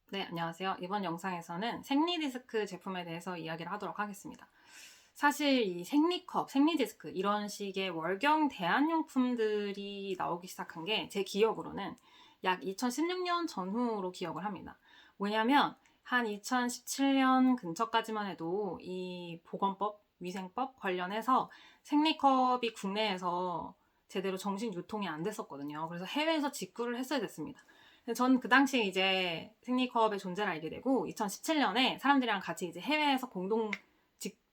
네, 안녕하세요. 이번 영상에서는 생리디스크 제품에 대해서 이야기를 하도록 하겠습니다. 사실 이 생리컵, 생리디스크 이런 식의 월경 대안용품들이 나오기 시작한 게 제 기억으로는 약 2016년 전후로 기억을 합니다. 뭐냐면 한 2017년 근처까지만 해도 이 보건법, 위생법 관련해서 생리컵이 국내에서 제대로 정식 유통이 안 됐었거든요. 그래서 해외에서 직구를 했어야 됐습니다. 전 그 당시에 이제 생리컵의 존재를 알게 되고 2017년에 사람들이랑 같이 이제 해외에서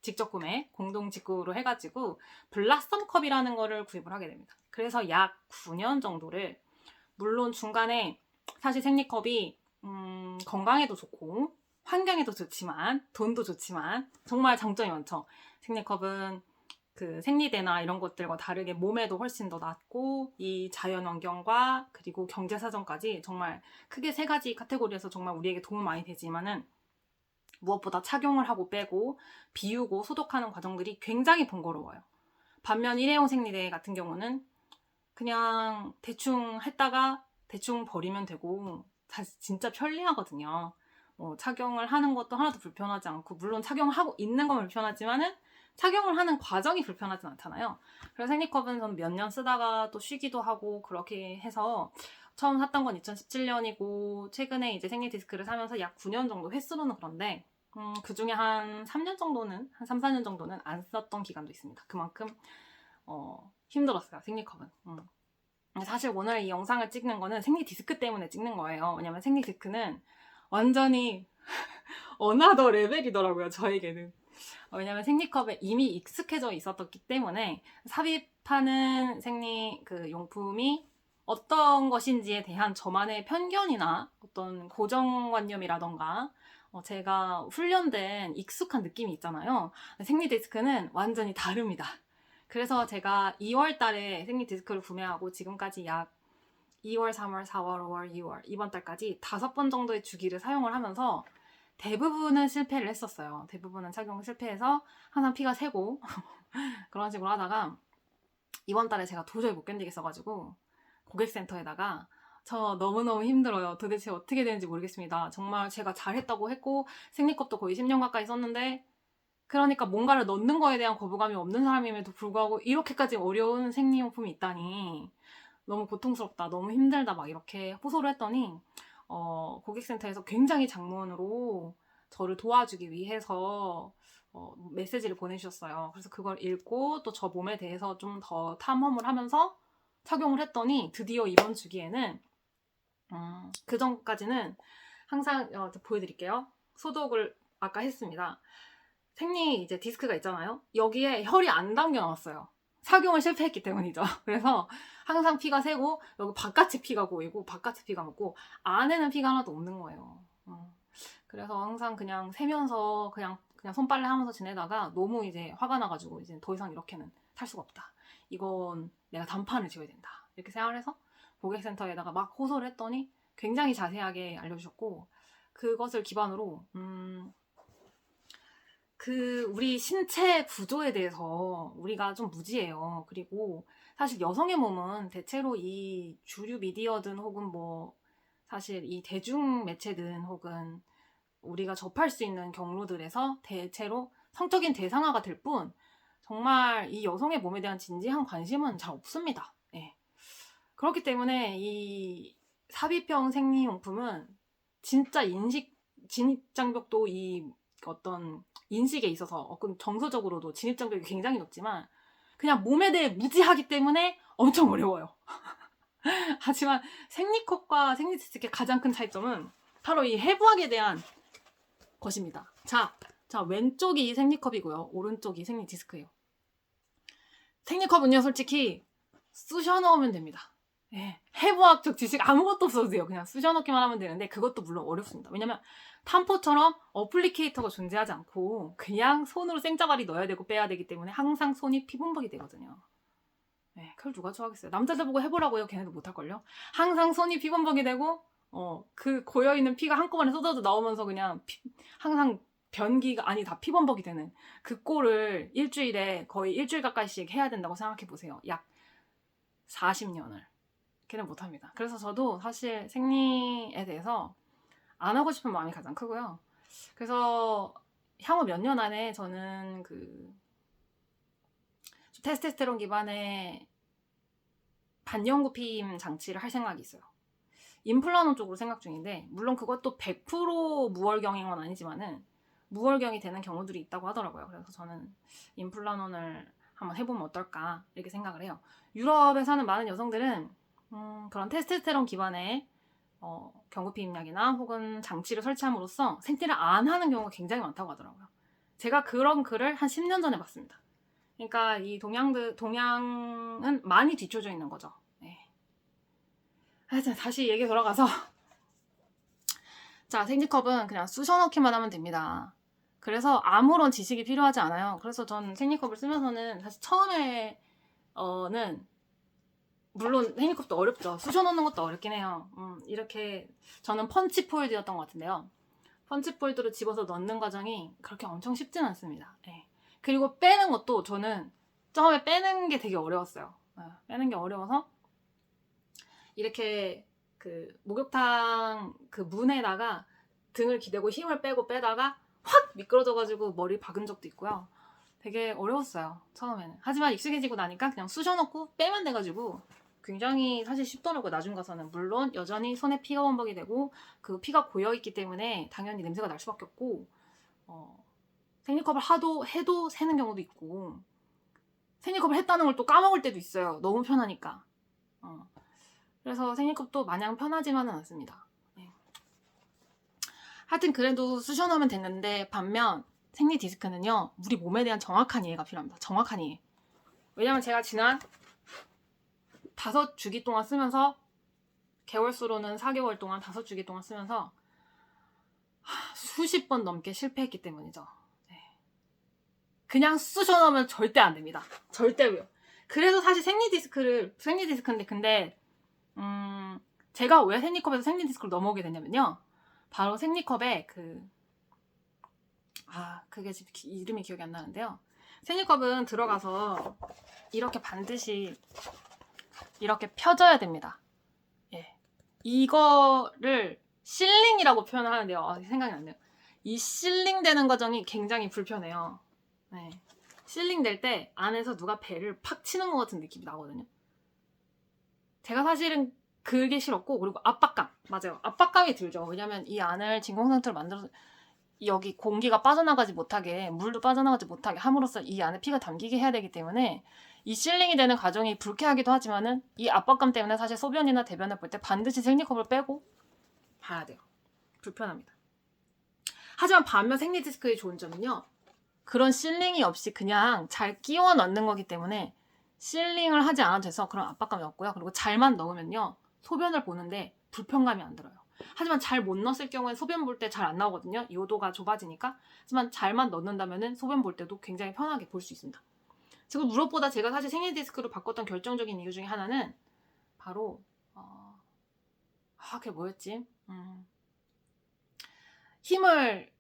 직접 구매, 공동 직구로 해가지고 블라썸컵이라는 거를 구입을 하게 됩니다. 그래서 약 9년 정도를 물론 중간에 사실 생리컵이 건강에도 좋고 환경에도 좋지만 돈도 좋지만 정말 장점이 많죠. 생리컵은 그 생리대나 이런 것들과 다르게 몸에도 훨씬 더 낫고 이 자연 환경과 그리고 경제 사정까지 정말 크게 세 가지 카테고리에서 정말 우리에게 도움 많이 되지만은 무엇보다 착용을 하고 빼고 비우고 소독하는 과정들이 굉장히 번거로워요. 반면 일회용 생리대 같은 경우는 그냥 대충 했다가 대충 버리면 되고 사실 진짜 편리하거든요. 착용을 하는 것도 하나도 불편하지 않고 물론 착용하고 있는 건 불편하지만은 착용을 하는 과정이 불편하진 않잖아요. 그래서 생리컵은 저는 몇 년 쓰다가 또 쉬기도 하고 그렇게 해서 처음 샀던 건 2017년이고 최근에 이제 생리 디스크를 사면서 약 9년 정도 횟수로는 그런데 그 중에 한 3년 정도는 한 3, 4년 정도는 안 썼던 기간도 있습니다. 그만큼 힘들었어요. 생리컵은. 사실 오늘 이 영상을 찍는 거는 생리 디스크 때문에 찍는 거예요. 왜냐면 생리 디스크는 완전히 어나더 레벨이더라고요. 저에게는. 왜냐면 생리컵에 이미 익숙해져 있었기 때문에 삽입하는 생리 그 용품이 어떤 것인지에 대한 저만의 편견이나 어떤 고정관념이라던가 제가 훈련된 익숙한 느낌이 있잖아요. 생리 디스크는 완전히 다릅니다. 그래서 제가 2월 달에 생리 디스크를 구매하고 지금까지 약 2월, 3월, 4월, 5월, 6월 이번 달까지 5번 정도의 주기를 사용을 하면서 대부분은 실패를 했었어요. 대부분은 착용 실패해서 항상 피가 새고 그런 식으로 하다가 이번 달에 제가 도저히 못 견디겠어가지고 고객센터에다가 저 너무너무 힘들어요. 도대체 어떻게 되는지 모르겠습니다. 정말 제가 잘했다고 했고 생리컵도 거의 10년 가까이 썼는데 그러니까 뭔가를 넣는 거에 대한 거부감이 없는 사람임에도 불구하고 이렇게까지 어려운 생리용품이 있다니 너무 고통스럽다, 너무 힘들다 막 이렇게 호소를 했더니 고객센터에서 굉장히 장문으로 저를 도와주기 위해서 메시지를 보내주셨어요. 그래서 그걸 읽고 또 저 몸에 대해서 좀 더 탐험을 하면서 착용을 했더니 드디어 이번 주기에는 그 전까지는 항상 보여드릴게요. 소독을 아까 했습니다. 생리 이제 디스크가 있잖아요. 여기에 혈이 안 담겨 나왔어요. 착용을 실패했기 때문이죠. 그래서 항상 피가 새고 여기 바깥에 피가 고이고 바깥에 피가 묻고 안에는 피가 하나도 없는 거예요. 그래서 항상 그냥 새면서 그냥 손빨래 하면서 지내다가 너무 이제 화가 나가지고 이제 더 이상 이렇게는 살 수가 없다. 이건 내가 단판을 지어야 된다. 이렇게 생각을 해서 고객센터에다가 막 호소를 했더니 굉장히 자세하게 알려주셨고 그것을 기반으로 우리 신체 구조에 대해서 우리가 좀 무지해요. 그리고 사실 여성의 몸은 대체로 이 주류 미디어든 혹은 뭐 사실 이 대중 매체든 혹은 우리가 접할 수 있는 경로들에서 대체로 성적인 대상화가 될 뿐 정말 이 여성의 몸에 대한 진지한 관심은 잘 없습니다. 예. 그렇기 때문에 이 삽입형 생리용품은 진짜 진입장벽도 이 어떤 인식에 있어서 정서적으로도 진입장벽이 굉장히 높지만 그냥 몸에 대해 무지하기 때문에 엄청 어려워요. 하지만 생리컵과 생리디스크의 가장 큰 차이점은 바로 이 해부학에 대한 것입니다. 자, 왼쪽이 생리컵이고요. 오른쪽이 생리디스크예요. 생리컵은요, 솔직히 쑤셔 넣으면 됩니다. 예, 해부학적 지식 아무것도 없어도 돼요. 그냥 쑤셔 넣기만 하면 되는데 그것도 물론 어렵습니다. 왜냐면 탐포처럼 어플리케이터가 존재하지 않고 그냥 손으로 생짜발이 넣어야 되고 빼야 되기 때문에 항상 손이 피범벅이 되거든요. 네, 그걸 누가 좋아하겠어요. 남자들 보고 해보라고요. 걔네도 못할걸요. 항상 손이 피범벅이 되고 그 고여있는 피가 한꺼번에 쏟아져 나오면서 그냥 항상 변기가 아니 다 피범벅이 되는 그 꼴을 일주일에 거의 일주일 가까이씩 해야 된다고 생각해보세요. 약 40년을. 걔는 못합니다. 그래서 저도 사실 생리에 대해서 안 하고 싶은 마음이 가장 크고요. 그래서 향후 몇 년 안에 저는 테스토스테론 기반의 반영구피임 장치를 할 생각이 있어요. 임플란트 쪽으로 생각 중인데, 물론 그것도 100% 무월경인 건 아니지만은 무월경이 되는 경우들이 있다고 하더라고요. 그래서 저는 임플란트를 한번 해보면 어떨까 이렇게 생각을 해요. 유럽에 사는 많은 여성들은 그런 테스토스테론 기반의 경구피임약이나 혹은 장치를 설치함으로써 생리를 안 하는 경우가 굉장히 많다고 하더라고요. 제가 그런 글을 한 10년 전에 봤습니다. 그러니까 이 동양은 많이 뒤쳐져 있는 거죠. 네. 하여튼 다시 얘기 돌아가서 자, 생리컵은 그냥 쑤셔넣기만 하면 됩니다. 그래서 아무런 지식이 필요하지 않아요. 그래서 전 생리컵을 쓰면서는 사실 처음에는 물론 생리컵도 어렵죠. 쑤셔넣는 것도 어렵긴 해요. 이렇게 저는 펀치폴드였던 것 같은데요. 펀치폴드로 집어서 넣는 과정이 그렇게 엄청 쉽진 않습니다. 네. 그리고 빼는 것도 저는 처음에 빼는 게 되게 어려웠어요. 빼는 게 어려워서 이렇게 그 목욕탕 그 문에다가 등을 기대고 힘을 빼고 빼다가 확 미끄러져가지고 머리 박은 적도 있고요. 되게 어려웠어요, 처음에는. 하지만 익숙해지고 나니까 그냥 쑤셔넣고 빼면 돼가지고 굉장히 사실 쉽더라고요, 나중 가서는. 물론 여전히 손에 피가 범벅이 되고 그 피가 고여있기 때문에 당연히 냄새가 날 수밖에 없고 생리컵을 해도 새는 경우도 있고 생리컵을 했다는 걸 또 까먹을 때도 있어요. 너무 편하니까. 그래서 생리컵도 마냥 편하지만은 않습니다. 네. 하여튼 그래도 쑤셔넣으면 됐는데 반면 생리 디스크는요, 우리 몸에 대한 정확한 이해가 필요합니다. 정확한 이해. 왜냐면 제가 지난 5주기 동안 쓰면서 개월수로는 4개월 동안 5주기 동안 쓰면서 수십 번 넘게 실패했기 때문이죠. 네. 그냥 쑤셔넣으면 절대 안 됩니다. 절대로요. 그래서 사실 생리 디스크인데 근데 제가 왜 생리컵에서 생리 디스크로 넘어오게 됐냐면요. 바로 생리컵에 그게 지금 이름이 기억이 안 나는데요. 생리컵은 들어가서 이렇게 반드시 이렇게 펴져야 됩니다. 예. 이거를 실링이라고 표현하는데요. 생각이 안 나요. 이 실링 되는 과정이 굉장히 불편해요. 네. 실링 될 때 안에서 누가 배를 팍 치는 것 같은 느낌이 나거든요. 제가 사실은 그게 싫었고, 그리고 압박감. 맞아요. 압박감이 들죠. 왜냐면 이 안을 진공 상태로 만들어서 여기 공기가 빠져나가지 못하게, 물도 빠져나가지 못하게 함으로써 이 안에 피가 담기게 해야 되기 때문에 이 실링이 되는 과정이 불쾌하기도 하지만은 이 압박감 때문에 사실 소변이나 대변을 볼 때 반드시 생리컵을 빼고 봐야 돼요. 불편합니다. 하지만 반면 생리 디스크의 좋은 점은요, 그런 실링이 없이 그냥 잘 끼워 넣는 거기 때문에 실링을 하지 않아도 돼서 그런 압박감이 없고요. 그리고 잘만 넣으면요, 소변을 보는데 불편감이 안 들어요. 하지만 잘 못 넣었을 경우에 소변 볼 때 잘 안 나오거든요. 요도가 좁아지니까. 하지만 잘만 넣는다면은 소변 볼 때도 굉장히 편하게 볼 수 있습니다. 지금 무엇보다 제가 사실 생리 디스크로 바꿨던 결정적인 이유 중에 하나는 바로 그게 뭐였지? 힘을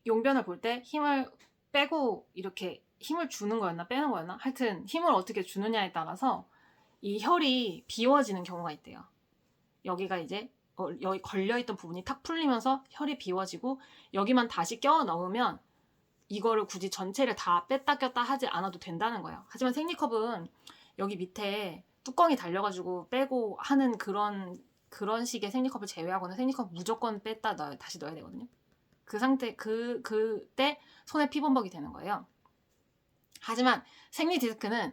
용변을 볼 때 힘을 빼고 이렇게 힘을 주는 거였나 빼는 거였나? 하여튼 힘을 어떻게 주느냐에 따라서 이 혈이 비워지는 경우가 있대요. 여기가 이제 여기 걸려있던 부분이 탁 풀리면서 혈이 비워지고 여기만 다시 껴 넣으면 이거를 굳이 전체를 다 뺐다 꼈다 하지 않아도 된다는 거예요. 하지만 생리컵은 여기 밑에 뚜껑이 달려가지고 빼고 하는 그런 식의 생리컵을 제외하고는 생리컵 무조건 뺐다 다시 넣어야 되거든요. 그 상태 그때 손에 피범벅이 되는 거예요. 하지만 생리 디스크는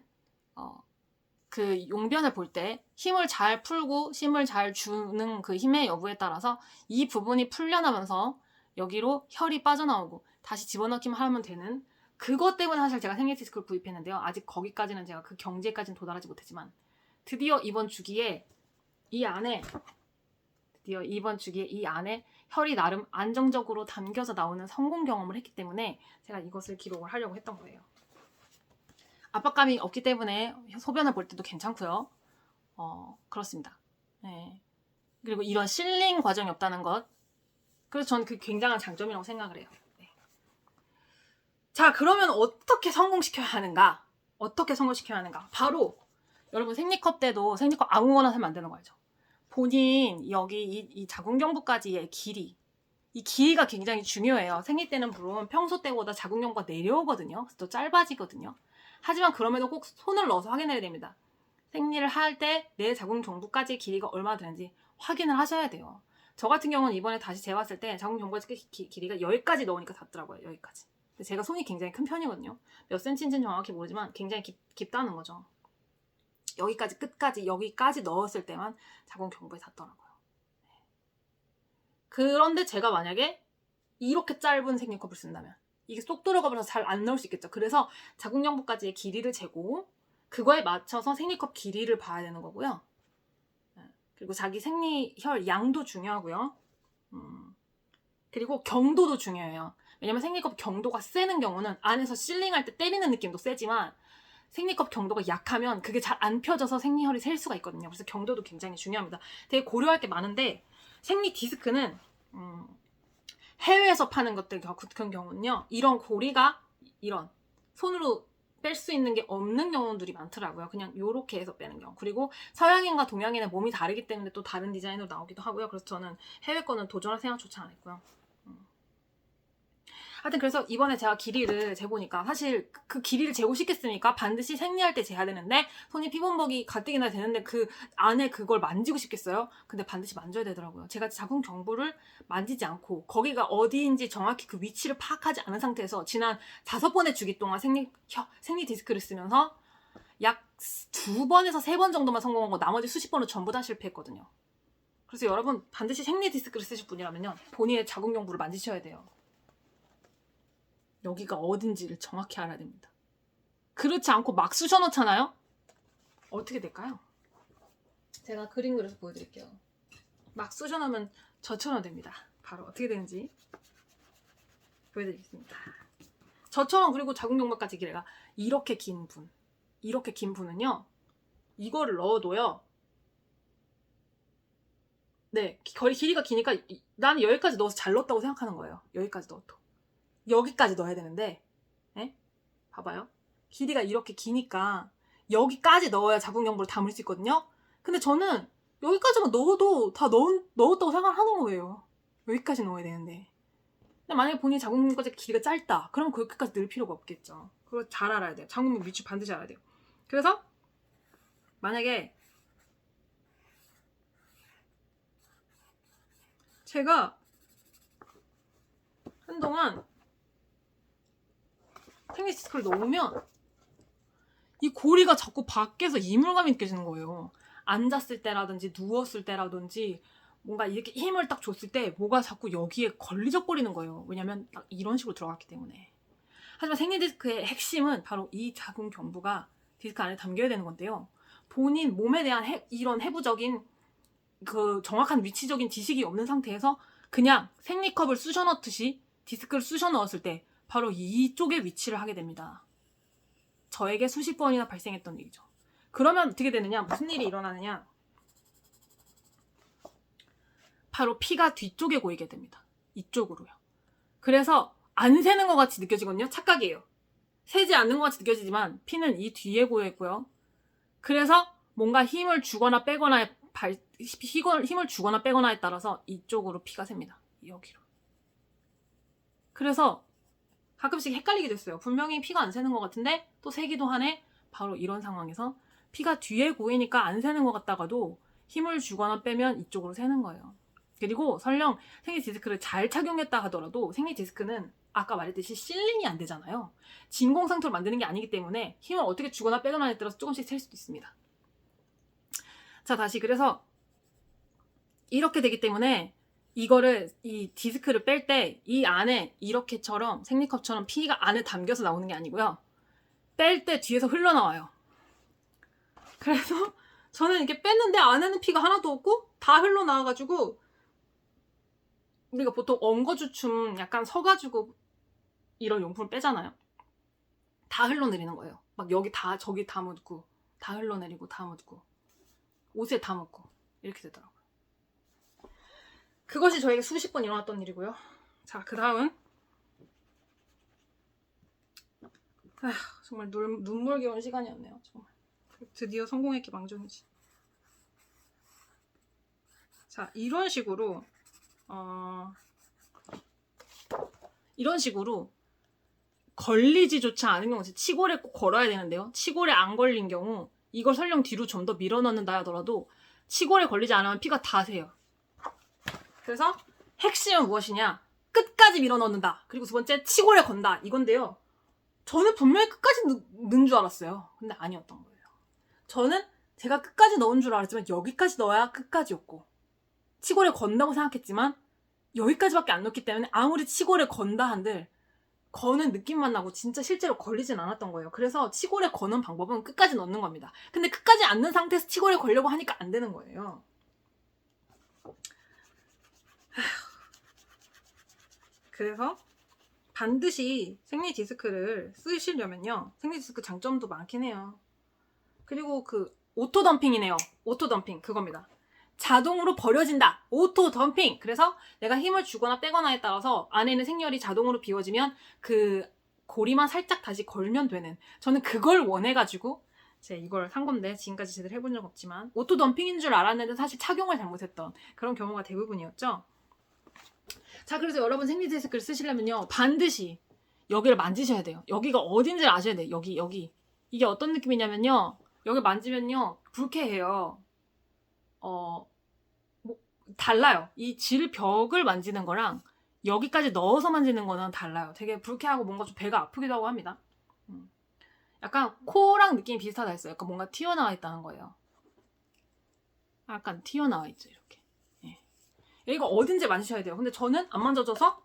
그 용변을 볼 때 힘을 잘 풀고 힘을 잘 주는 그 힘의 여부에 따라서 이 부분이 풀려나면서 여기로 혈이 빠져나오고 다시 집어넣기만 하면 되는, 그것 때문에 사실 제가 생리 디스크를 구입했는데요. 아직 거기까지는 제가 그 경지에까지는 도달하지 못했지만 드디어 이번 주기에 이 안에 혈이 나름 안정적으로 담겨서 나오는 성공 경험을 했기 때문에 제가 이것을 기록을 하려고 했던 거예요. 압박감이 없기 때문에 소변을 볼 때도 괜찮고요. 그렇습니다. 네. 그리고 이런 실링 과정이 없다는 것. 그래서 저는 그게 굉장한 장점이라고 생각을 해요. 네. 자, 그러면 어떻게 성공시켜야 하는가? 바로 여러분 생리컵 때도 생리컵 아무거나 사면 안 되는 거 알죠? 본인 여기 이 자궁경부까지의 길이, 이 길이가 굉장히 중요해요. 생리 때는 물론 평소 때보다 자궁경부가 내려오거든요. 그래서 더 짧아지거든요. 하지만 그럼에도 꼭 손을 넣어서 확인해야 됩니다. 생리를 할 때 내 자궁경부까지의 길이가 얼마나 되는지 확인을 하셔야 돼요. 저 같은 경우는 이번에 다시 재봤을 때 자궁경부까지 길이가 여기까지 넣으니까 닿더라고요. 여기까지. 근데 제가 손이 굉장히 큰 편이거든요. 몇 센치인지는 정확히 모르지만 굉장히 깊다는 거죠. 여기까지 끝까지 여기까지 넣었을 때만 자궁경부에 닿더라고요. 그런데 제가 만약에 이렇게 짧은 생리컵을 쓴다면 이게 쏙 들어가 버려서 잘 안 넣을 수 있겠죠. 그래서 자궁경부까지의 길이를 재고 그거에 맞춰서 생리컵 길이를 봐야 되는 거고요. 그리고 자기 생리혈 양도 중요하고요. 그리고 경도도 중요해요. 왜냐면 생리컵 경도가 세는 경우는 안에서 실링할 때 때리는 느낌도 세지만 생리컵 경도가 약하면 그게 잘 안 펴져서 생리혈이 셀 수가 있거든요. 그래서 경도도 굉장히 중요합니다. 되게 고려할 게 많은데 생리 디스크는 해외에서 파는 것들 같은 경우는요. 이런 고리가 이런 손으로 뺄 수 있는 게 없는 경우들이 많더라고요. 그냥 요렇게 해서 빼는 경우. 그리고 서양인과 동양인의 몸이 다르기 때문에 또 다른 디자인으로 나오기도 하고요. 그래서 저는 해외 거는 도전할 생각조차 안 했고요. 하여튼 그래서 이번에 제가 길이를 재보니까 사실 그 길이를 재고 싶겠습니까? 반드시 생리할 때 재야 되는데 손이 피범벅이 가뜩이나 되는데 그 안에 그걸 만지고 싶겠어요? 근데 반드시 만져야 되더라고요. 제가 자궁경부를 만지지 않고 거기가 어디인지 정확히 그 위치를 파악하지 않은 상태에서 지난 5번의 주기 동안 생리 디스크를 쓰면서 약 2번에서 3번 정도만 성공하고 나머지 수십 번은 전부 다 실패했거든요. 그래서 여러분 반드시 생리 디스크를 쓰실 분이라면요. 본인의 자궁경부를 만지셔야 돼요. 여기가 어딘지를 정확히 알아야 됩니다. 그렇지 않고 막 쑤셔 넣잖아요? 어떻게 될까요? 제가 그림 그려서 보여드릴게요. 막 쑤셔 넣으면 저처럼 됩니다. 바로 어떻게 되는지 보여드리겠습니다. 저처럼 그리고 자궁경부까지 길이가 이렇게 긴 분은요. 이거를 넣어도요. 네, 거리 길이가 기니까 나는 여기까지 넣어서 잘 넣었다고 생각하는 거예요. 여기까지 넣어도. 여기까지 넣어야 되는데 네? 봐봐요. 길이가 이렇게 기니까 여기까지 넣어야 자궁경부를 담을 수 있거든요. 근데 저는 여기까지만 넣어도 다 넣었다고 생각하는 거예요. 여기까지 넣어야 되는데. 근데 만약에 본인이 자궁경부까지 길이가 짧다. 그럼 그렇게까지 넣을 필요가 없겠죠. 그걸 잘 알아야 돼요. 자궁경부 위치 반드시 알아야 돼요. 그래서 만약에 제가 한동안 생리디스크를 넣으면 이 고리가 자꾸 밖에서 이물감이 느껴지는 거예요. 앉았을 때라든지 누웠을 때라든지 뭔가 이렇게 힘을 딱 줬을 때 뭐가 자꾸 여기에 걸리적거리는 거예요. 왜냐면 딱 이런 식으로 들어갔기 때문에. 하지만 생리디스크의 핵심은 바로 이 자궁경부가 디스크 안에 담겨야 되는 건데요. 본인 몸에 대한 이런 해부적인 그 정확한 위치적인 지식이 없는 상태에서 그냥 생리컵을 쑤셔 넣듯이 디스크를 쑤셔 넣었을 때 바로 이쪽에 위치를 하게 됩니다. 저에게 수십 번이나 발생했던 일이죠. 그러면 어떻게 되느냐? 무슨 일이 일어나느냐? 바로 피가 뒤쪽에 고이게 됩니다. 이쪽으로요. 그래서 안 새는 것 같이 느껴지거든요. 착각이에요. 새지 않는 것 같이 느껴지지만 피는 이 뒤에 고여 있고요. 그래서 뭔가 힘을 주거나 빼거나 힘을 주거나 빼거나에 따라서 이쪽으로 피가 셉니다. 여기로. 그래서 가끔씩 헷갈리게 됐어요. 분명히 피가 안 새는 것 같은데 또 새기도 하네. 바로 이런 상황에서 피가 뒤에 고이니까 안 새는 것 같다가도 힘을 주거나 빼면 이쪽으로 새는 거예요. 그리고 설령 생리 디스크를 잘 착용했다 하더라도 생리 디스크는 아까 말했듯이 실링이 안 되잖아요. 진공 상태로 만드는 게 아니기 때문에 힘을 어떻게 주거나 빼거나에 따라서 조금씩 셀 수도 있습니다. 자, 다시 그래서 이렇게 되기 때문에 이거를 이 디스크를 뺄 때 이 안에 이렇게처럼 생리컵처럼 피가 안에 담겨서 나오는 게 아니고요. 뺄 때 뒤에서 흘러나와요. 그래서 저는 이렇게 뺐는데 안에는 피가 하나도 없고 다 흘러나와가지고 우리가 보통 엉거주춤 약간 서가지고 이런 용품을 빼잖아요. 다 흘러내리는 거예요. 막 여기 다 저기 다 묻고 다 흘러내리고 다 묻고 옷에 다 묻고 이렇게 되더라고요. 그것이 저에게 수십 번 일어났던 일이고요. 자, 그 다음 정말 눈물겨운 시간이었네요. 정말 드디어 성공했기 망정이지. 자, 이런 식으로 이런 식으로 걸리지조차 않은 경우, 치골에 꼭 걸어야 되는데요. 치골에 안 걸린 경우 이걸 설령 뒤로 좀 더 밀어넣는다 하더라도 치골에 걸리지 않으면 피가 다 새요. 그래서 핵심은 무엇이냐? 끝까지 밀어넣는다. 그리고 두 번째, 치골에 건다. 이건데요. 저는 분명히 끝까지 넣은 줄 알았어요. 근데 아니었던 거예요. 저는 제가 끝까지 넣은 줄 알았지만 여기까지 넣어야 끝까지였고, 치골에 건다고 생각했지만 여기까지밖에 안 넣었기 때문에 아무리 치골에 건다 한들 거는 느낌만 나고 진짜 실제로 걸리진 않았던 거예요. 그래서 치골에 거는 방법은 끝까지 넣는 겁니다. 근데 끝까지 안 넣은 상태에서 치골에 걸려고 하니까 안 되는 거예요. 그래서 반드시 생리 디스크를 쓰시려면요. 생리 디스크 장점도 많긴 해요. 그리고 그 오토 덤핑이네요. 오토 덤핑 그겁니다. 자동으로 버려진다. 오토 덤핑. 그래서 내가 힘을 주거나 빼거나에 따라서 안에 있는 생열이 자동으로 비워지면 그 고리만 살짝 다시 걸면 되는. 저는 그걸 원해가지고 제가 이걸 산 건데 지금까지 제대로 해본 적 없지만 오토 덤핑인 줄 알았는데 사실 착용을 잘못했던 그런 경우가 대부분이었죠. 자, 그래서 여러분 생리 디스크를 쓰시려면요. 반드시 여기를 만지셔야 돼요. 여기가 어딘지를 아셔야 돼요. 여기. 이게 어떤 느낌이냐면요. 여기 만지면요. 불쾌해요. 뭐 달라요. 이 질벽을 만지는 거랑 여기까지 넣어서 만지는 거는 달라요. 되게 불쾌하고 뭔가 좀 배가 아프기도 하고 합니다. 약간 코랑 느낌이 비슷하다 했어요. 약간 뭔가 튀어나와 있다는 거예요. 약간 튀어나와 있죠. 이렇게. 예. 여기가 어딘지 만지셔야 돼요. 근데 저는 안 만져져서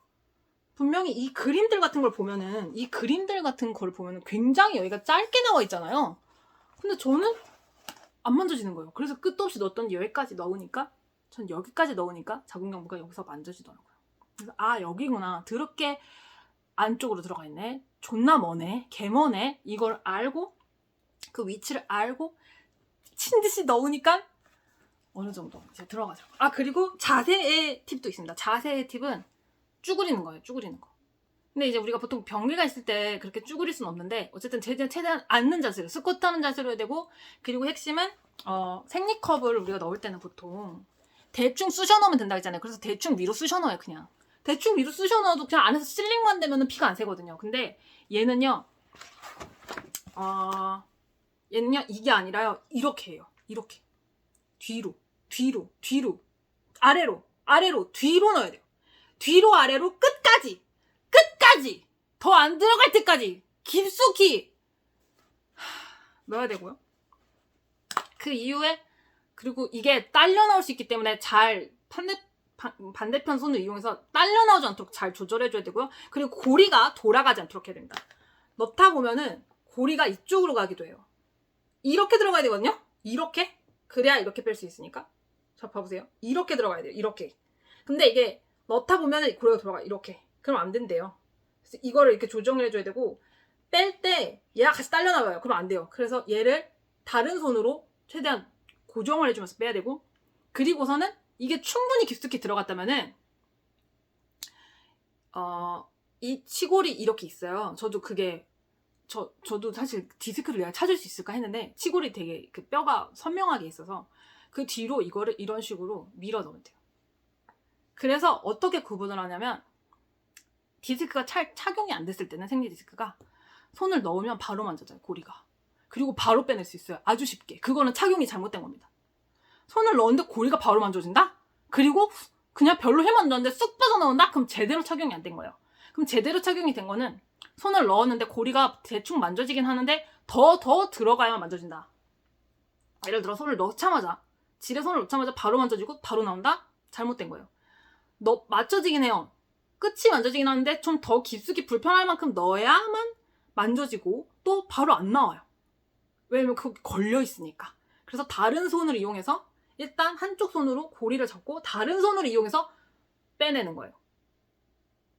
분명히 이 그림들 같은 걸 보면은 굉장히 여기가 짧게 나와 있잖아요. 근데 저는 안 만져지는 거예요. 그래서 끝도 없이 넣었더니 여기까지 넣으니까 전 여기까지 넣으니까 자궁경부가 여기서 만져지더라고요. 그래서 아, 여기구나. 더럽게 안쪽으로 들어가 있네. 존나 머네. 개머네. 이걸 알고 그 위치를 알고 미친 듯이 넣으니까 어느 정도 이제 들어가죠. 아, 그리고 자세의 팁도 있습니다. 자세의 팁은 쭈그리는 거예요. 쭈그리는 거. 근데 이제 우리가 보통 병리가 있을 때 그렇게 쭈그릴 수는 없는데 어쨌든 최대한 앉는 자세로 스쿼트 하는 자세로 해야 되고, 그리고 핵심은 생리컵을 우리가 넣을 때는 보통 대충 쑤셔 넣으면 된다 했잖아요. 그래서 대충 위로 쑤셔 넣어요. 그냥 대충 위로 쑤셔 넣어도 그냥 안에서 실링만 되면 피가 안 새거든요. 근데 얘는요 이게 아니라요. 이렇게 해요. 이렇게 뒤로 아래로 뒤로 넣어야 돼요. 뒤로 아래로 끝까지 더 안 들어갈 때까지 깊숙이 넣어야 되고요. 그 이후에 그리고 이게 딸려 나올 수 있기 때문에 잘 반대편 손을 이용해서 딸려 나오지 않도록 잘 조절해줘야 되고요. 그리고 고리가 돌아가지 않도록 해야 됩니다. 넣다 보면은 고리가 이쪽으로 가기도 해요. 이렇게 들어가야 되거든요. 이렇게. 그래야 이렇게 뺄 수 있으니까. 자, 봐보세요. 이렇게 들어가야 돼요. 이렇게. 근데 이게 넣다 보면은 고리가 돌아가. 이렇게. 그럼 안 된대요. 그래서 이거를 이렇게 조정을 해줘야 되고, 뺄 때 얘가 같이 딸려 나와요. 그럼 안 돼요. 그래서 얘를 다른 손으로 최대한 고정을 해주면서 빼야 되고, 그리고서는 이게 충분히 깊숙이 들어갔다면은 이 치골이 이렇게 있어요. 저도 사실 디스크를 내가 찾을 수 있을까 했는데 치골이 되게 그 뼈가 선명하게 있어서 그 뒤로 이거를 이런 식으로 밀어 넣으면 돼요. 그래서 어떻게 구분을 하냐면 디스크가 착용이 안 됐을 때는 생리 디스크가 손을 넣으면 바로 만져져요. 고리가. 그리고 바로 빼낼 수 있어요. 아주 쉽게. 그거는 착용이 잘못된 겁니다. 손을 넣었는데 고리가 바로 만져진다? 그리고 그냥 별로 힘 안 넣었는데 쑥 빠져나온다? 그럼 제대로 착용이 안 된 거예요. 그럼 제대로 착용이 된 거는 손을 넣었는데 고리가 대충 만져지긴 하는데 더 들어가야만 만져진다. 예를 들어 손을 넣자마자 질에 손을 넣자마자 바로 만져지고 바로 나온다? 잘못된 거예요. 맞춰지긴 해요. 끝이 만져지긴 하는데 좀 더 깊숙이 불편할 만큼 넣어야만 만져지고 또 바로 안 나와요. 왜냐면 그게 걸려 있으니까. 그래서 다른 손을 이용해서 일단 한쪽 손으로 고리를 잡고 다른 손을 이용해서 빼내는 거예요.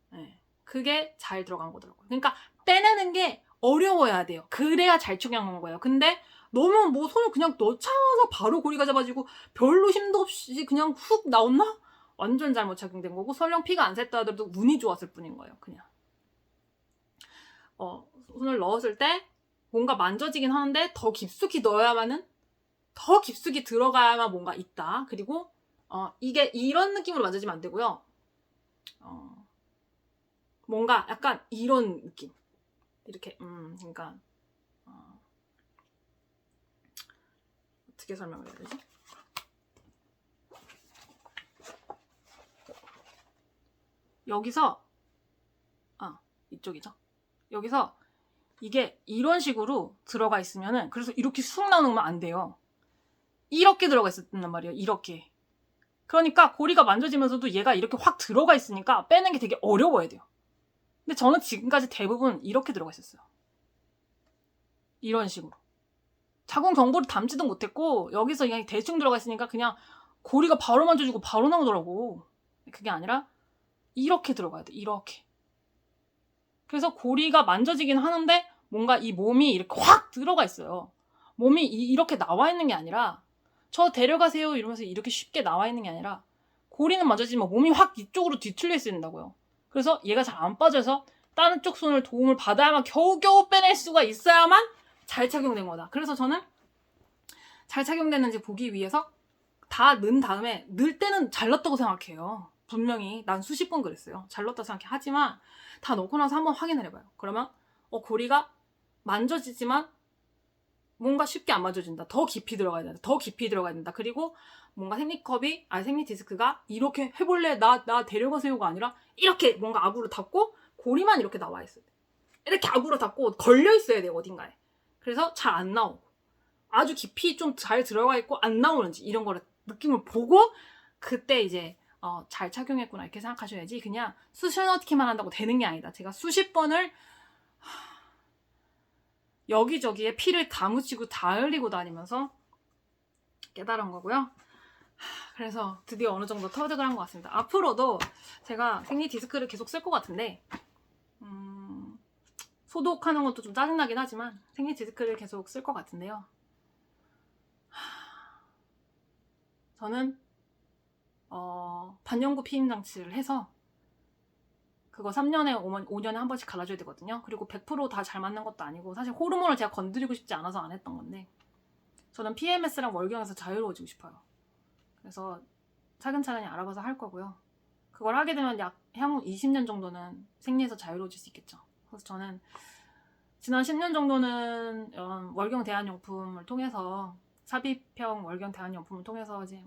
네. 그게 잘 들어간 거더라고요. 그러니까 빼내는 게 어려워야 돼요. 그래야 잘 착용한 거예요. 근데 너무 뭐 손을 그냥 넣자마자 바로 고리가 잡아지고 별로 힘도 없이 그냥 훅 나왔나? 완전 잘못 착용된 거고, 설령 피가 안 샜다 하더라도 운이 좋았을 뿐인 거예요. 그냥 손을 넣었을 때 뭔가 만져지긴 하는데 더 깊숙이 넣어야만은 더 깊숙이 들어가야만 뭔가 있다. 그리고 이게 이런 느낌으로 만져지면 안 되고요. 뭔가 약간 이런 느낌. 이렇게 그러니까 어떻게 설명을 해야 되지? 여기서 이쪽이죠. 여기서 이게 이런 식으로 들어가 있으면은 그래서 이렇게 쑥 나오면 안 돼요. 이렇게 들어가 있었단 말이에요. 이렇게. 그러니까 고리가 만져지면서도 얘가 이렇게 확 들어가 있으니까 빼는 게 되게 어려워야 돼요. 근데 저는 지금까지 대부분 이렇게 들어가 있었어요. 이런 식으로. 자궁 경부를 담지도 못했고 여기서 그냥 대충 들어가 있으니까 그냥 고리가 바로 만져지고 바로 나오더라고. 그게 아니라 이렇게 들어가야 돼. 이렇게. 그래서 고리가 만져지긴 하는데 뭔가 이 몸이 이렇게 확 들어가 있어요. 몸이 이렇게 나와 있는 게 아니라 저 데려가세요 이러면서 이렇게 쉽게 나와 있는 게 아니라 고리는 만져지면 몸이 확 이쪽으로 뒤틀려 있어야 된다고요. 그래서 얘가 잘 안 빠져서 다른 쪽 손을 도움을 받아야만 겨우겨우 빼낼 수가 있어야만 잘 착용된 거다. 그래서 저는 잘 착용됐는지 보기 위해서 다 넣은 다음에 넣을 때는 잘 넣었다고 생각해요. 분명히 난 수십 번 그랬어요. 잘 넣었다고 생각해. 하지만 다 넣고 나서 한번 확인을 해봐요. 그러면 고리가 만져지지만 뭔가 쉽게 안 만져진다. 더 깊이 들어가야 된다. 더 깊이 들어가야 된다. 그리고 뭔가 생리디스크가 이렇게 해볼래? 나 데려가세요가 아니라 이렇게 뭔가 아구로 닫고 고리만 이렇게 나와 있어야 돼. 이렇게 아구로 닫고 걸려 있어야 돼요. 어딘가에. 그래서 잘 안 나오고 아주 깊이 좀 잘 들어가 있고 안 나오는지 이런 거를 느낌을 보고 그때 이제 잘 착용했구나 이렇게 생각하셔야지 그냥 쑤셔 넣기만 한다고 되는 게 아니다. 제가 수십 번을 여기저기에 피를 다 묻히고 다 흘리고 다니면서 깨달은 거고요. 그래서 드디어 어느 정도 터득을 한 것 같습니다. 앞으로도 제가 생리 디스크를 계속 쓸 것 같은데 소독하는 것도 좀 짜증나긴 하지만 생리 디스크를 계속 쓸 것 같은데요. 저는 반영구 피임 장치를 해서 그거 3년에 5년에 한 번씩 갈아줘야 되거든요. 그리고 100% 다 잘 맞는 것도 아니고 사실 호르몬을 제가 건드리고 싶지 않아서 안 했던 건데 저는 PMS랑 월경에서 자유로워지고 싶어요. 그래서 차근차근히 알아봐서 할 거고요. 그걸 하게 되면 향후 20년 정도는 생리에서 자유로워질 수 있겠죠. 그래서 저는 지난 10년 정도는 월경 대안용품을 통해서 삽입형 월경 대안용품을 통해서 이제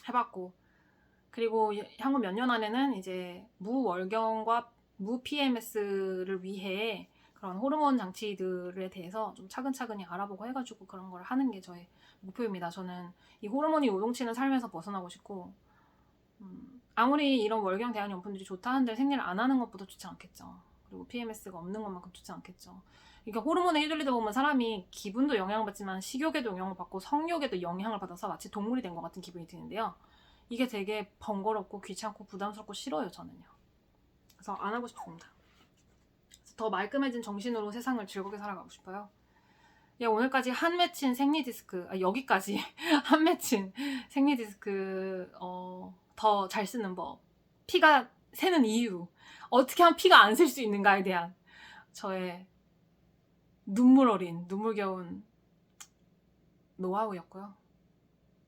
해봤고 그리고 향후 몇 년 안에는 이제 무월경과 무 PMS를 위해 그런 호르몬 장치들에 대해서 좀 차근차근히 알아보고 해가지고 그런 걸 하는 게 저의 목표입니다. 저는 이 호르몬이 요동치는 삶에서 벗어나고 싶고 아무리 이런 월경 대안용품들이 좋다 한들 생리를 안 하는 것보다 좋지 않겠죠. 그리고 PMS가 없는 것만큼 좋지 않겠죠. 그러니까 호르몬에 휘둘리다 보면 사람이 기분도 영향을 받지만 식욕에도 영향을 받고 성욕에도 영향을 받아서 마치 동물이 된 것 같은 기분이 드는데요. 이게 되게 번거롭고 귀찮고 부담스럽고 싫어요, 저는요. 그래서 안 하고 싶습니다. 더 말끔해진 정신으로 세상을 즐겁게 살아가고 싶어요. 오늘까지 한 맺힌 생리디스크, 여기까지 한 맺힌 생리디스크, 더 잘 쓰는 법, 피가 새는 이유, 어떻게 하면 피가 안 셀 수 있는가에 대한 저의 눈물 어린, 눈물겨운 노하우였고요.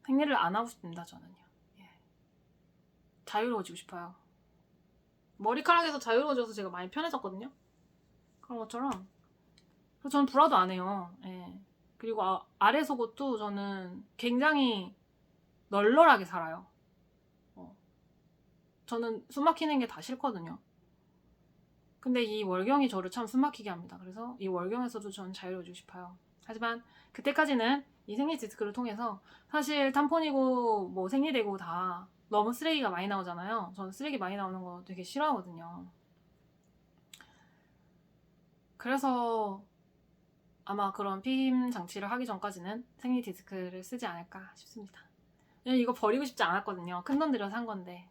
생리를 안 하고 싶습니다, 저는요. 자유로워지고 싶어요. 머리카락에서 자유로워져서 제가 많이 편해졌거든요. 그런 것처럼. 그래서 저는 브라도 안 해요. 그리고 아래 속옷도 저는 굉장히 널널하게 살아요. 저는 숨 막히는 게 다 싫거든요. 근데 이 월경이 저를 참 숨 막히게 합니다. 그래서 이 월경에서도 저는 자유로워지고 싶어요. 하지만 그때까지는 이 생리디스크를 통해서 사실 탐폰이고 뭐 생리대고 다 너무 쓰레기가 많이 나오잖아요. 저는 쓰레기 많이 나오는 거 되게 싫어하거든요. 그래서 아마 그런 피임 장치를 하기 전까지는 생리디스크를 쓰지 않을까 싶습니다. 이거 버리고 싶지 않았거든요. 큰돈 들여서 산 건데.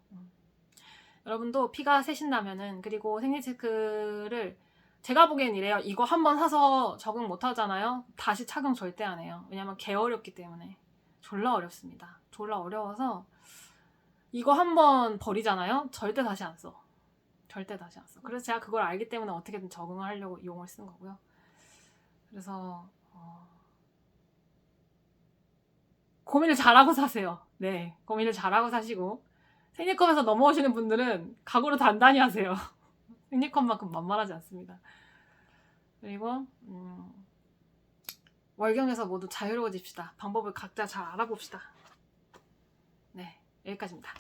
여러분도 피가 새신다면은 그리고 생리디스크를 제가 보기엔 이래요. 이거 한번 사서 적응 못 하잖아요. 다시 착용 절대 안 해요. 왜냐면 개 어렵기 때문에. 졸라 어렵습니다. 졸라 어려워서 이거 한번 버리잖아요. 절대 다시 안 써. 절대 다시 안 써. 그래서 제가 그걸 알기 때문에 어떻게든 적응을 하려고 이용을 쓴 거고요. 그래서 고민을 잘하고 사세요. 네, 고민을 잘하고 사시고 생리컵에서 넘어오시는 분들은 각오를 단단히 하세요. 생리컵만큼 만만하지 않습니다. 그리고 월경에서 모두 자유로워집시다. 방법을 각자 잘 알아봅시다. 네, 여기까지입니다.